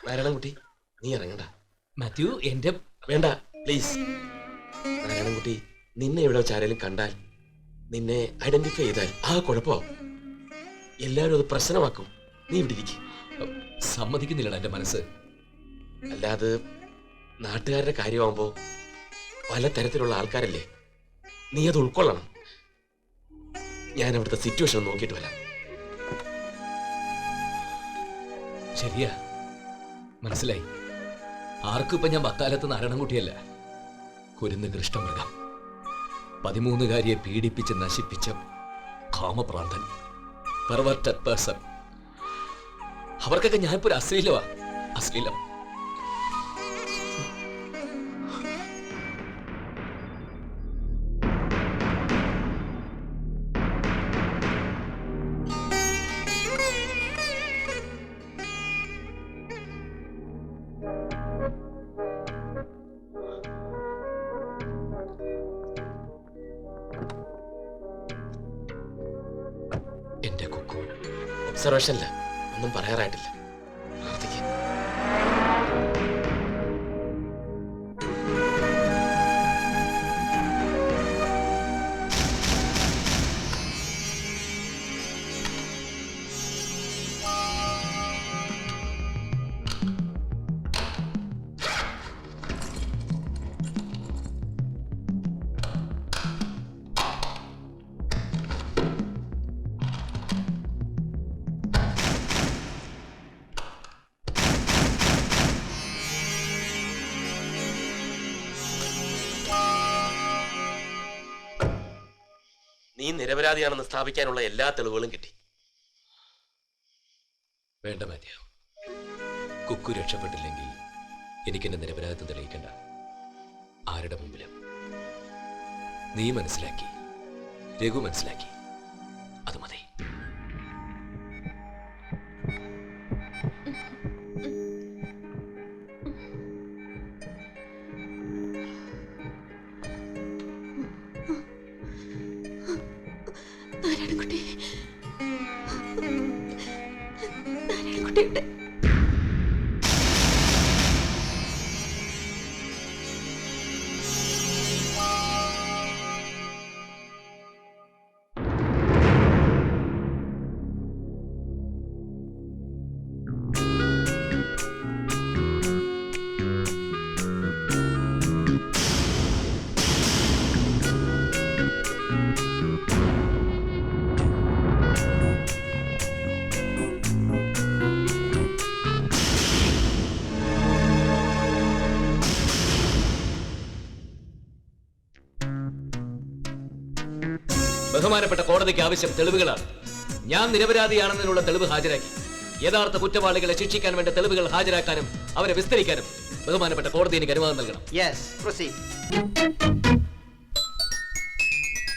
നാരായണൻകുട്ടി നീ ഇറങ്ങണ്ട. മാത്യു എന്റെ വേണ്ട പ്ലീസ്. നാരായണൻകുട്ടി നിന്നെ ഇവിടെ വെച്ച് ആരെങ്കിലും കണ്ടാൽ, നിന്നെ ഐഡന്റിഫൈ ചെയ്താൽ ആ കുഴപ്പമാവും. എല്ലാവരും അത് പ്രശ്നമാക്കും. നീ ഇവിടെ ഇരിക്കും. സമ്മതിക്കുന്നില്ലടാ എന്റെ മനസ്സ്. അല്ലാതെ നാട്ടുകാരുടെ കാര്യമാകുമ്പോ പല തരത്തിലുള്ള ആൾക്കാരല്ലേ, നീ അത് ഉൾക്കൊള്ളണം. ഞാൻ അവിടുത്തെ സിറ്റുവേഷൻ നോക്കിയിട്ട് വരാം. ശരിയാ, മനസ്സിലായി. ആർക്കും ഇപ്പൊ ഞാൻ വക്കാലത്ത് നാരായണൻകുട്ടിയല്ല, കുരുന്ന് കൃഷ്ണമൃഗം, 13കാരിയെ പീഡിപ്പിച്ച് നശിപ്പിച്ച കാമപ്രാന്തൻ, പെർവർട്ടഡ് പേഴ്സൺ. അവർക്കൊക്കെ ഞാനിപ്പോ ഒരു അശ്ലീലമാ, അശ്ലീലം. എന്റെ കുക്കു ഒബ്സർവേഷനില്ല, ഒന്നും പറയാറായിട്ടില്ല. നീ നിരപരാധിയാണെന്ന് സ്ഥാപിക്കാനുള്ള എല്ലാ തെളിവുകളും കിട്ടി. വേണ്ട മാത്യു, കുക്കു രക്ഷപ്പെട്ടില്ലെങ്കിൽ എനിക്കെന്റെ നിരപരാധിത്വം തെളിയിക്കണ്ട ആരുടെ മുമ്പിലും. നീ മനസ്സിലാക്കി, രഘു മനസ്സിലാക്കി, അത് മതി. നാരായണൻകുട്ടി, നാരായണൻകുട്ടിയുടെ ബഹുമാനപ്പെട്ട കോടതിക്ക് ആവശ്യം തെളിവുകളാണ്. ഞാൻ നിരപരാധിയാണെന്നതിനുള്ള തെളിവ് ഹാജരാക്കി. യഥാർത്ഥ കുറ്റവാളികളെ ശിക്ഷിക്കാൻ വേണ്ട തെളിവുകൾ ഹാജരാക്കാനും അവരെ വിസ്തരിക്കാനും ബഹുമാനപ്പെട്ട കോടതി എനിക്ക് അനുവാദം നൽകണം. Yes, proceed.